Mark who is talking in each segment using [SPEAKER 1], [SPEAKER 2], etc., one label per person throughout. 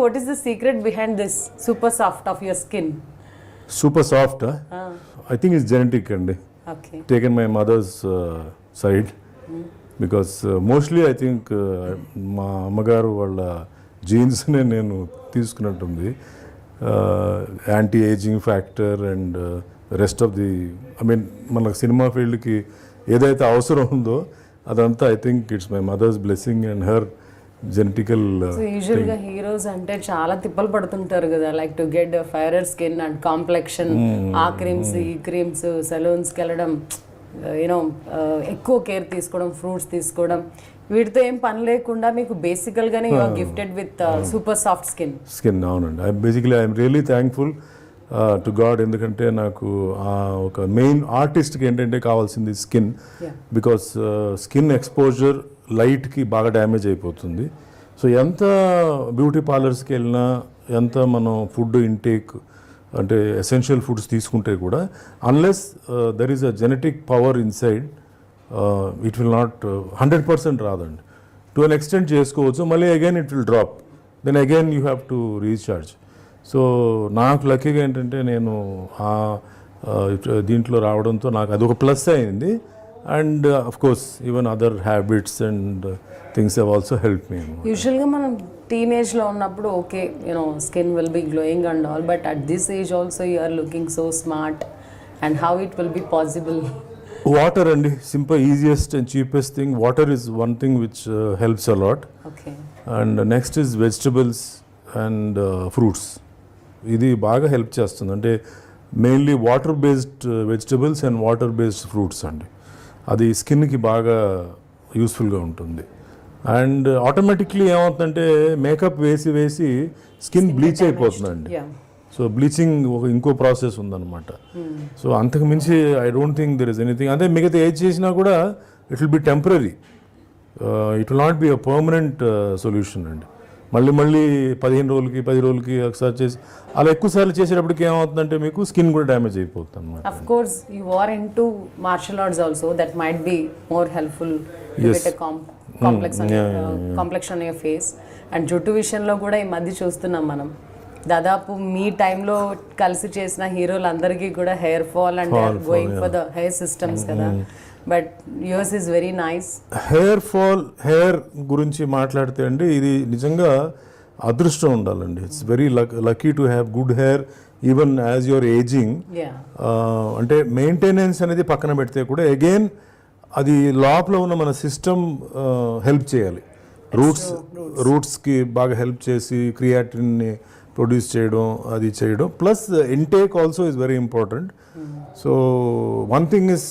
[SPEAKER 1] what is the secret behind this super soft of your skin?
[SPEAKER 2] Super soft, I think it's genetic and
[SPEAKER 1] Okay.
[SPEAKER 2] taken my mother's side because mostly I think మా అమ్మగారు వాళ్ళ జీన్స్నే నేను తీసుకున్నట్టుంది anti aging factor and rest of the I mean మనకు cinema ఫీల్డ్కి ఏదైతే అవసరం ఉందో అదంతా I think it's my mother's blessing and her genetical.
[SPEAKER 1] So యూజువల్గా హీరోస్ అంటే చాలా తిప్పలు పడుతుంటారు కదా, like to get fairer skin and complexion, ఆ క్రీమ్స్ ఈ క్రీమ్స్, సెలూన్స్కి వెళ్ళడం, యూనో ఎక్కువ కేర్ తీసుకోవడం, ఫ్రూట్స్ తీసుకోవడం, వీటితో ఏం పని లేకుండా మీకు బేసికల్గానే you are gifted with super soft skin.
[SPEAKER 2] అవునండి, I'm really thankful to God. ఎందుకంటే నాకు ఒక మెయిన్ ఆర్టిస్ట్కి ఏంటంటే కావాల్సింది స్కిన్, బికాస్ స్కిన్ ఎక్స్పోజర్ లైట్కి బాగా డ్యామేజ్ అయిపోతుంది. సో ఎంత బ్యూటీ పార్లర్స్కి వెళ్ళినా, ఎంత మనం ఫుడ్ ఇంటేక్ అంటే ఎసెన్షియల్ ఫుడ్స్ తీసుకుంటే కూడా unless there is a genetic power inside it will not 100% రాదండి. టు అన్ ఎక్స్టెంట్ చేసుకోవచ్చు, మళ్ళీ again it will drop, then again you have to recharge. So నాకు లక్కీగా ఏంటంటే నేను దీంట్లో రావడంతో నాకు అదొక ప్లస్ అయింది. And of course even other habits and things have also help me.
[SPEAKER 1] యూజువల్గా మనం టీనేజ్లో ఉన్నప్పుడు okay you know skin will be glowing and all, but at this age also you are looking so smart, and how it will be possible?
[SPEAKER 2] Water అండి, simple, easiest and cheapest thing. Water is one thing which helps a lot.
[SPEAKER 1] Okay.
[SPEAKER 2] And next is vegetables and fruits. ఇది బాగా help చేస్తుంది. అంటే mainly water based vegetables and water based fruits అండి. అది స్కిన్కి బాగా యూస్ఫుల్గా ఉంటుంది. అండ్ ఆటోమేటిక్లీ ఏమవుతుందంటే మేకప్ వేసి వేసి స్కిన్ బ్లీచ్ అయిపోతుందండి. సో బ్లీచింగ్ ఒక ఇంకో ప్రాసెస్ ఉందన్నమాట. సో అంతకు మించి I don't think there is anything. అంటే మిగతా ఏది చేసినా కూడా it will B temporary, it will not be a permanent solution అండి. మళ్ళీ 15 రోజులకి 10 రోజులకి ఒకసారి చేసి అలా ఎక్కువ సార్లు చేసేటప్పటికి ఏమవుతుందంటే మీకు స్కిన్ కూడా డ్యామేజ్ అయిపోతుంది అన్నమాట.
[SPEAKER 1] Of course, you are into martial arts also. That might be more helpful to get a complexion on your face. And జుట్టు విషయంలో కూడా ఈ మధ్య చూస్తున్నాం మనం, దాదాపు మీ టైంలో కలిసి చేసిన హీరోలందరికీ కూడా hair fall and going for the hair systems కదా, but yours is very nice.
[SPEAKER 2] Hair fall, hair గురించి మాట్లాడితే అండి ఇది నిజంగా అదృష్టం ఉండాలండి. It's very lucky to have good hair even as your aging. అంటే మెయింటెనెన్స్ అనేది పక్కన పెడితే కూడా అగైన్ అది లోపల ఉన్న మన సిస్టమ్ హెల్ప్ చేయాలి. రూట్స్కి బాగా హెల్ప్ చేసి క్రియాటిన్ని ప్రొడ్యూస్ చేయడం, అది చేయడం. Plus intake also is very important. So one thing is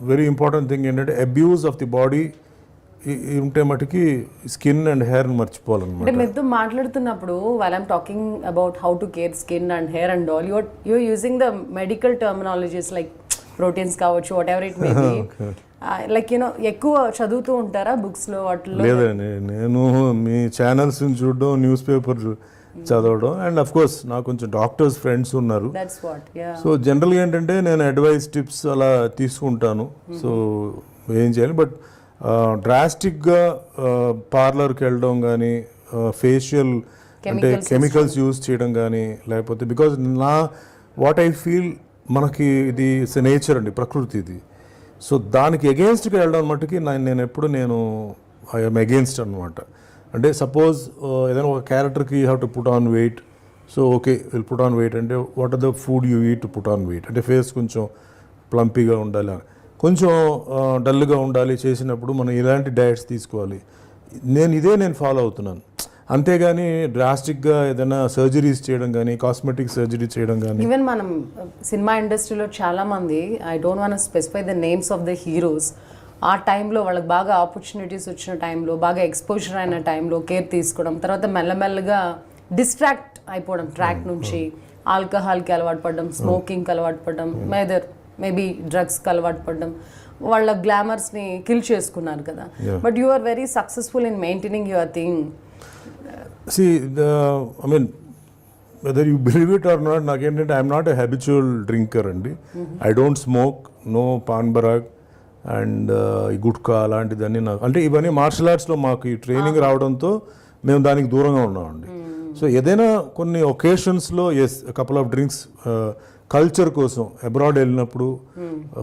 [SPEAKER 2] very important thing ఏంటంటే అబ్యూస్ ఆఫ్ ది బాడీ ఉంటే మటుకి స్కిన్ అండ్ హెయిర్ మర్చిపోవాలన్నమాట.
[SPEAKER 1] అంటే మీతో మాట్లాడుతున్నప్పుడు while I'm talking about how to care skin and hair and all, you're using the medical terminologies like proteins కావచ్చు, whatever it may be. Like you know ఎక్కువ చదువుతూ ఉంటారా బుక్స్లో వాటిలో?
[SPEAKER 2] లేదండి, నేను మీ ఛానల్స్ చూడడం, న్యూస్ పేపర్ చదవడం, అండ్ అఫ్ కోర్స్ నాకు కొంచెం డాక్టర్స్ ఫ్రెండ్స్ ఉన్నారు. సో జనరల్గా ఏంటంటే నేను అడ్వైస్ టిప్స్ అలా తీసుకుంటాను. సో ఏం చేయాలి, బట్ డ్రాస్టిక్గా పార్లర్కి వెళ్ళడం కానీ, ఫేషియల్ అంటే కెమికల్స్ యూజ్ చేయడం కానీ, లేకపోతే బికాజ్ వాట్ ఐ ఫీల్ మనకి ఇది నేచర్ అండి, ప్రకృతి ఇది. సో దానికి అగేన్స్ట్గా వెళ్ళడం మట్టుకి నేను ఎప్పుడు ఐఎమ్ అగేన్స్ట్ అనమాట. అంటే సపోజ్ ఏదైనా ఒక క్యారెక్టర్కి you have to put on weight, so okay will put on weight అంటే what are the food you eat to put on weight. అంటే ఫేస్ కొంచెం ప్లంపీగా ఉండాలి, కొంచెం డల్గా ఉండాలి చేసినప్పుడు మనం ఇలాంటి డయట్స్ తీసుకోవాలి. నేను ఫాలో అవుతున్నాను. అంతేగాని డ్రాస్టిక్గా ఏదైనా సర్జరీస్ చేయడం కానీ, కాస్మెటిక్ సర్జరీ చేయడం కానీ.
[SPEAKER 1] ఈవెన్ మనం సినిమా ఇండస్ట్రీలో చాలామంది, I don't want specify the names of the heroes, ఆ టైంలో వాళ్ళకి బాగా ఆపర్చునిటీస్ వచ్చిన టైంలో, బాగా ఎక్స్పోజర్ అయిన టైంలో కేర్ తీసుకోవడం, తర్వాత మెల్లమెల్లగా డిస్ట్రాక్ట్ అయిపోవడం ట్రాక్ నుంచి, ఆల్కహాల్కి అలవాటు పడడం, స్మోకింగ్కి అలవాటు పడడం, మేబీ డ్రగ్స్కి అలవాటు పడడం, వాళ్ళ గ్లామర్స్ని కిల్ చేసుకున్నారు కదా. But you are very successful in maintaining your thing.
[SPEAKER 2] See, I mean, whether you believe it or not, nakenante I am not a habitual drinker andi. I don't smoke, no pan barak and gutka అలాంటిదని నాకు అంటే ఇవన్నీ martial ఆర్ట్స్లో మాకు ఈ training రావడంతో మేము దానికి దూరంగా ఉన్నామండి. సో ఏదైనా కొన్ని ఒకేషన్స్లో as couple of drinks culture కోసం అబ్రాడ్ వెళ్ళినప్పుడు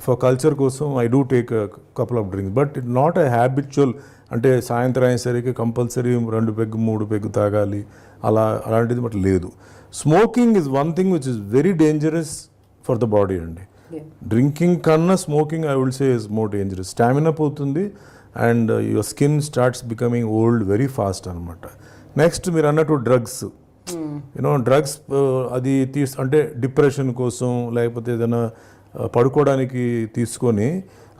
[SPEAKER 2] ఫర్ కల్చర్ కోసం I do take couple of drinks but it not a habitual అంటే సాయంత్రం అయ్యేసరికి కంపల్సరీ 2 పెగ్గు 3 పెగ్గు తాగాలి అలాంటిది బట్ లేదు. Smoking is one thing which is very dangerous for the body అండి. డ్రింకింగ్ కన్నా smoking I will say is more dangerous. Stamina పోతుంది and your skin starts becoming old very fast అనమాట. Next మీరు అన్నట్టు drugs drugs అది అంటే depression కోసం లేకపోతే ఏదైనా పడుకోవడానికి తీసుకొని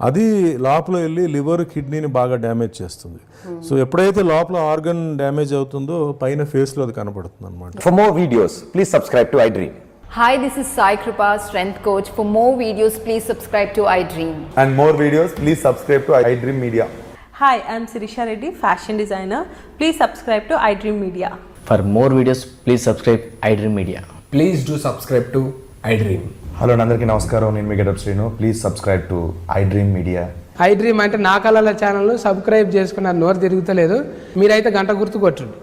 [SPEAKER 2] అది లోపల వెళ్ళి లివర్ కిడ్నీని బాగా డ్యామేజ్ చేస్తుంది. సో ఎప్పుడైతే లోపల ఆర్గన్ డ్యామేజ్ అవుతుందో పైన ఫేస్లో అది కనపడుతుంది అనమాట.
[SPEAKER 3] For more videos, please subscribe to iDream.
[SPEAKER 4] Hi, this is Sai Kripa, strength coach. For more videos, please subscribe to iDream.
[SPEAKER 5] And more videos, please subscribe to iDream Media.
[SPEAKER 6] Hi, I'm Sirisha Reddy, fashion designer. Please subscribe to iDream Media.
[SPEAKER 7] For more videos, please subscribe iDream Media.
[SPEAKER 8] Please do subscribe to iDream.
[SPEAKER 5] Hello అందరికీ నమస్కారం, నేను మీ Getup Srinu. Please subscribe to iDream Media.
[SPEAKER 8] iDream అంటే నా కళల channel subscribe చేసుకున్నారు, నోరు తిరుగుతలేదు. మీరైతే గంట గుర్తు కొట్టండి.